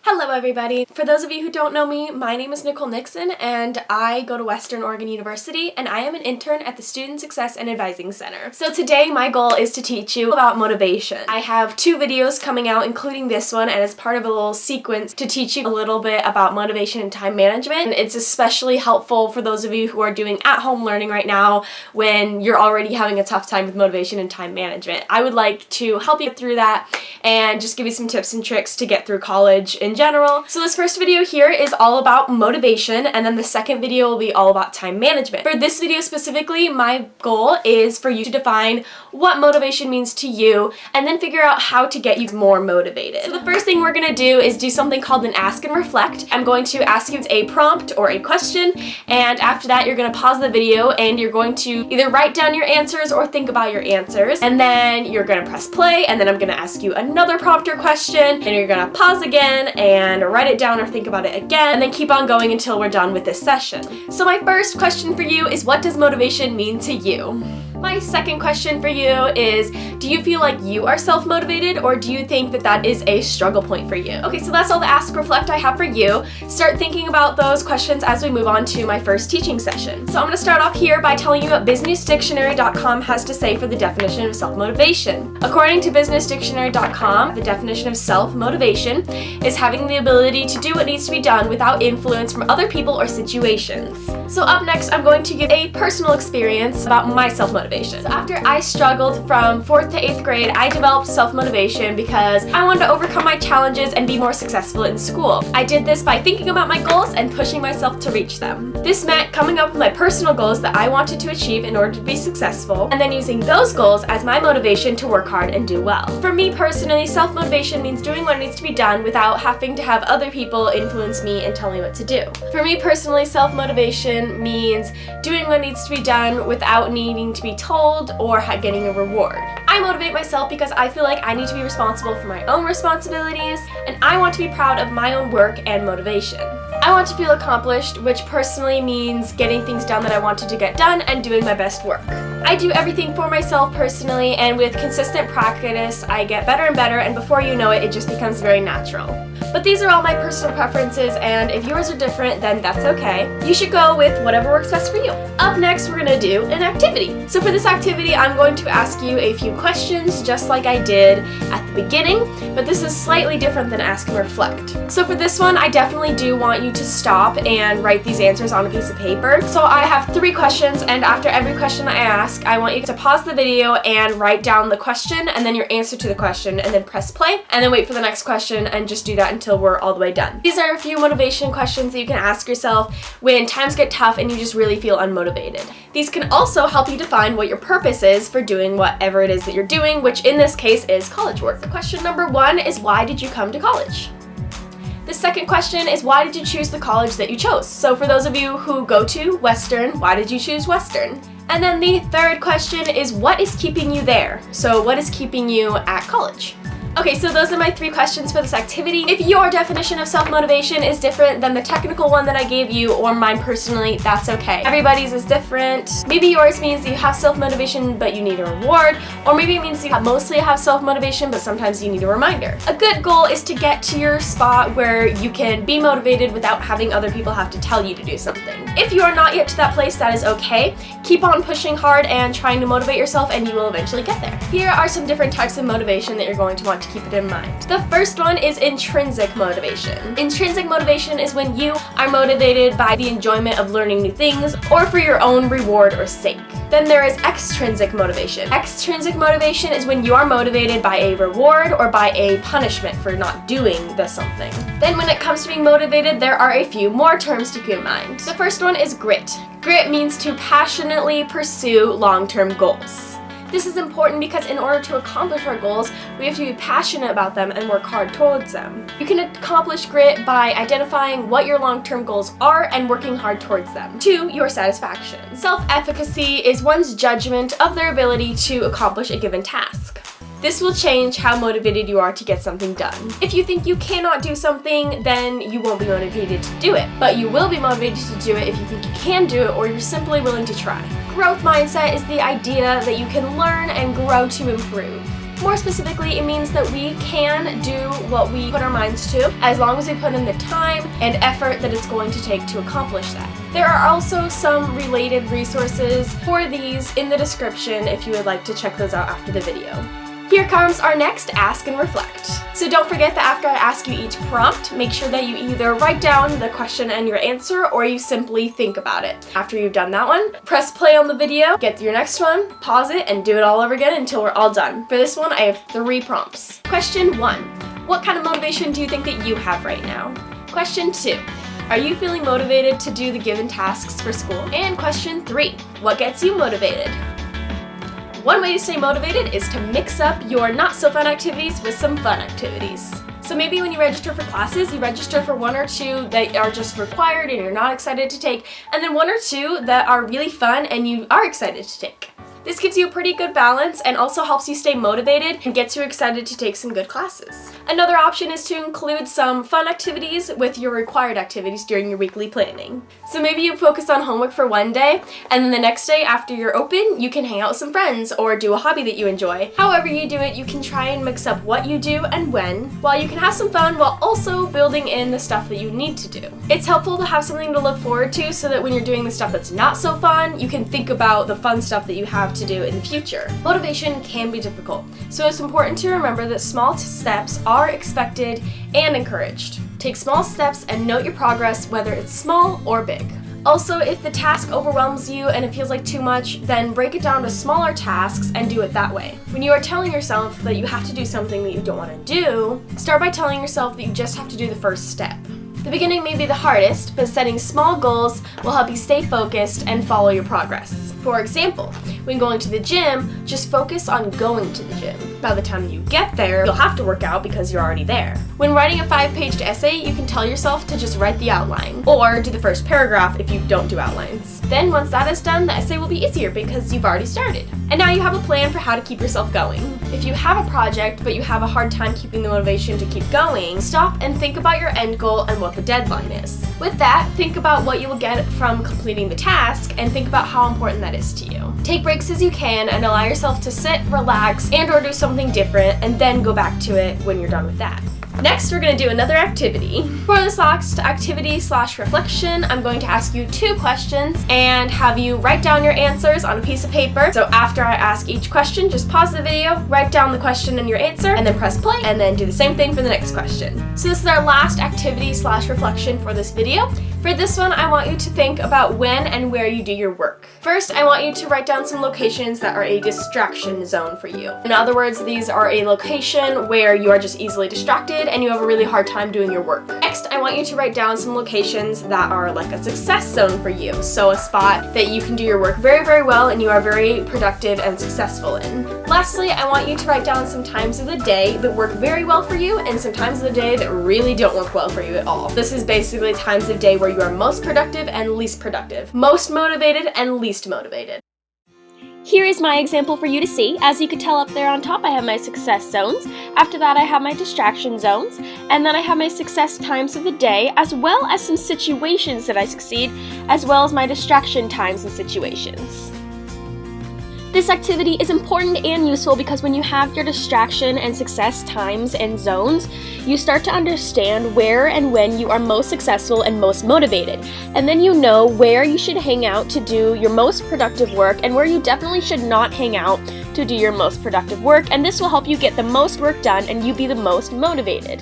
Hello everybody! For those of you who don't know me, my name is Nicole and I go to Western Oregon University and I am an intern at the Student Success and Advising Center. So today my goal is to teach you about motivation. I have 2 videos coming out including this one, and as part of a little sequence to teach you a little bit about motivation and time management. And it's especially helpful for those of you who are doing at-home learning right now when you're already having a tough time with motivation and time management. I would like to help you through that and just give you some tips and tricks to get through college in general. So this first video here is all about motivation, and then the second video will be all about time management. For this video specifically, my goal is for you to define what motivation means to you and then figure out how to get you more motivated. So the first thing we're gonna do is do something called an ask and reflect. I'm going to ask you a prompt or a question, and after that you're gonna pause the video and you're going to either write down your answers or think about your answers, and then you're gonna press play, and then I'm gonna ask you another prompt or question, and you're gonna pause again and write it down or think about it again, and then keep on going until we're done with this session. So my first question for you is, what does motivation mean to you? My second question for you is, do you feel like you are self-motivated, or do you think that that is a struggle point for you? Okay, so that's all the ask reflect I have for you. Start thinking about those questions as we move on to my first teaching session. So I'm gonna start off here by telling you what businessdictionary.com has to say for the definition of self-motivation. According to businessdictionary.com, the definition of self-motivation is having the ability to do what needs to be done without influence from other people or situations. So up next, I'm going to give a personal experience about my self-motivation. So after I struggled from 4th to 8th grade, I developed self-motivation because I wanted to overcome my challenges and be more successful in school. I did this by thinking about my goals and pushing myself to reach them. This meant coming up with my personal goals that I wanted to achieve in order to be successful, and then using those goals as my motivation to work hard and do well. For me personally, self-motivation means doing what needs to be done without having to have other people influence me and tell me what to do. For me personally, self-motivation means doing what needs to be done without needing to be told or getting a reward. I motivate myself because I feel like I need to be responsible for my own responsibilities, and I want to be proud of my own work and motivation. I want to feel accomplished, which personally means getting things done that I wanted to get done and doing my best work. I do everything for myself personally, and with consistent practice, I get better and better, and before you know it, it just becomes very natural. But these are all my personal preferences, and if yours are different, then that's okay. You should go with whatever works best for you. Up next, we're gonna do an activity. So for this activity, I'm going to ask you a few questions, just like I did at the beginning, but this is slightly different than ask and reflect. So for this one, I definitely do want you to stop and write these answers on a piece of paper. So I have 3 questions, and after every question I ask, I want you to pause the video and write down the question and then your answer to the question, and then press play, and then wait for the next question and just do that until we're all the way done. These are a few motivation questions that you can ask yourself when times get tough and you just really feel unmotivated. These can also help you define what your purpose is for doing whatever it is that you're doing, which in this case is college work. Question number 1 is, why did you come to college? The second question is, why did you choose the college that you chose? So for those of you who go to Western, why did you choose Western? And then the third question is, what is keeping you there? So what is keeping you at college? Okay, so those are my 3 questions for this activity. If your definition of self-motivation is different than the technical one that I gave you, or mine personally, that's okay. Everybody's is different. Maybe yours means you have self-motivation but you need a reward, or maybe it means you mostly have self-motivation but sometimes you need a reminder. A good goal is to get to your spot where you can be motivated without having other people have to tell you to do something. If you are not yet to that place, that is okay. Keep on pushing hard and trying to motivate yourself, and you will eventually get there. Here are some different types of motivation that you're going to want to keep it in mind. The first one is intrinsic motivation. Intrinsic motivation is when you are motivated by the enjoyment of learning new things or for your own reward or sake. Then there is extrinsic motivation. Extrinsic motivation is when you are motivated by a reward or by a punishment for not doing the something. Then when it comes to being motivated, there are a few more terms to keep in mind. The first one is grit. Grit means to passionately pursue long-term goals. This is important because in order to accomplish our goals, we have to be passionate about them and work hard towards them. You can accomplish grit by identifying what your long-term goals are and working hard towards them, to your satisfaction. Self-efficacy is one's judgment of their ability to accomplish a given task. This will change how motivated you are to get something done. If you think you cannot do something, then you won't be motivated to do it. But you will be motivated to do it if you think you can do it, or you're simply willing to try. Growth mindset is the idea that you can learn and grow to improve. More specifically, it means that we can do what we put our minds to as long as we put in the time and effort that it's going to take to accomplish that. There are also some related resources for these in the description if you would like to check those out after the video. Here comes our next ask and reflect. So don't forget that after I ask you each prompt, make sure that you either write down the question and your answer or you simply think about it. After you've done that one, press play on the video, get to your next one, pause it, and do it all over again until we're all done. For this one, I have 3 prompts. Question 1. What kind of motivation do you think that you have right now? Question 2. Are you feeling motivated to do the given tasks for school? And question 3. What gets you motivated? One way to stay motivated is to mix up your not so fun activities with some fun activities. So maybe when you register for classes, you register for 1 or 2 that are just required and you're not excited to take, and then 1 or 2 that are really fun and you are excited to take. This gives you a pretty good balance and also helps you stay motivated and gets you excited to take some good classes. Another option is to include some fun activities with your required activities during your weekly planning. So maybe you focus on homework for one day, and then the next day after you're open, you can hang out with some friends or do a hobby that you enjoy. However you do it, you can try and mix up what you do and when, while you can have some fun while also building in the stuff that you need to do. It's helpful to have something to look forward to so that when you're doing the stuff that's not so fun, you can think about the fun stuff that you have to do in the future. Motivation can be difficult, so it's important to remember that small steps are expected and encouraged. Take small steps and note your progress, whether it's small or big. Also, if the task overwhelms you and it feels like too much, then break it down to smaller tasks and do it that way. When you are telling yourself that you have to do something that you don't want to do, start by telling yourself that you just have to do the first step. The beginning may be the hardest, but setting small goals will help you stay focused and follow your progress. For example, when going to the gym, just focus on going to the gym. By the time you get there, you'll have to work out because you're already there. When writing a 5-page essay, you can tell yourself to just write the outline, or do the first paragraph if you don't do outlines. Then once that is done, the essay will be easier because you've already started. And now you have a plan for how to keep yourself going. If you have a project but you have a hard time keeping the motivation to keep going, stop and think about your end goal and what the deadline is. With that, think about what you will get from completing the task and think about how important that is to you. Take breaks as you can and allow yourself to sit, relax, and or do something different, and then go back to it when you're done with that. Next, we're going to do another activity. For this last activity/reflection, I'm going to ask you 2 questions and have you write down your answers on a piece of paper. So after I ask each question, just pause the video, write down the question and your answer, and then press play, and then do the same thing for the next question. So this is our last activity/reflection for this video. For this one, I want you to think about when and where you do your work. First, I want you to write down some locations that are a distraction zone for you. In other words, these are a location where you are just easily distracted and you have a really hard time doing your work. Next, I want you to write down some locations that are like a success zone for you. So a spot that you can do your work very, very well and you are very productive and successful in. Lastly, I want you to write down some times of the day that work very well for you and some times of the day that really don't work well for you at all. This is basically times of day where you are most productive and least productive, most motivated and least motivated. Here is my example for you to see. As you can tell up there on top, I have my success zones. After that, I have my distraction zones. And then I have my success times of the day, as well as some situations that I succeed, as well as my distraction times and situations. This activity is important and useful because when you have your distraction and success times and zones, you start to understand where and when you are most successful and most motivated. And then you know where you should hang out to do your most productive work and where you definitely should not hang out to do your most productive work. And this will help you get the most work done and you be the most motivated.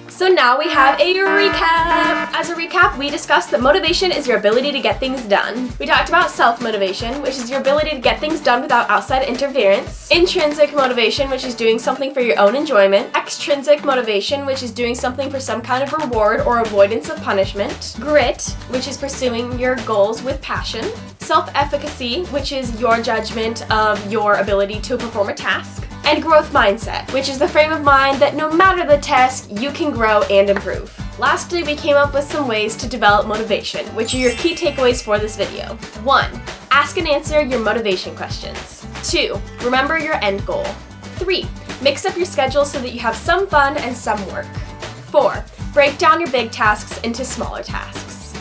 So now we have a recap. As a recap, we discussed that motivation is your ability to get things done. We talked about self-motivation, which is your ability to get things done without outside interference. Intrinsic motivation, which is doing something for your own enjoyment. Extrinsic motivation, which is doing something for some kind of reward or avoidance of punishment. Grit, which is pursuing your goals with passion. Self-efficacy, which is your judgment of your ability to perform a task. And growth mindset, which is the frame of mind that no matter the task, you can grow and improve. Lastly, we came up with some ways to develop motivation, which are your key takeaways for this video. 1. Ask and answer your motivation questions. 2. Remember your end goal. 3. Mix up your schedule so that you have some fun and some work. 4. Break down your big tasks into smaller tasks.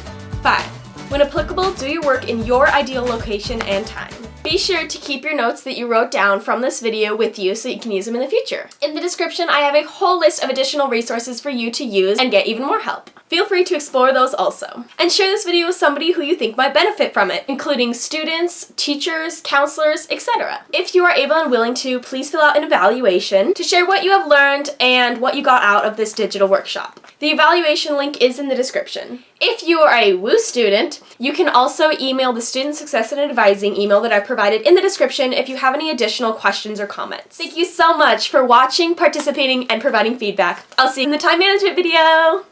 5. When applicable, do your work in your ideal location and time. Be sure to keep your notes that you wrote down from this video with you so you can use them in the future. In the description, I have a whole list of additional resources for you to use and get even more help. Feel free to explore those also. And share this video with somebody who you think might benefit from it, including students, teachers, counselors, etc. If you are able and willing to, please fill out an evaluation to share what you have learned and what you got out of this digital workshop. The evaluation link is in the description. If you are a WU student, you can also email the Student Success and Advising email that I've provided in the description if you have any additional questions or comments. Thank you so much for watching, participating, and providing feedback. I'll see you in the time management video!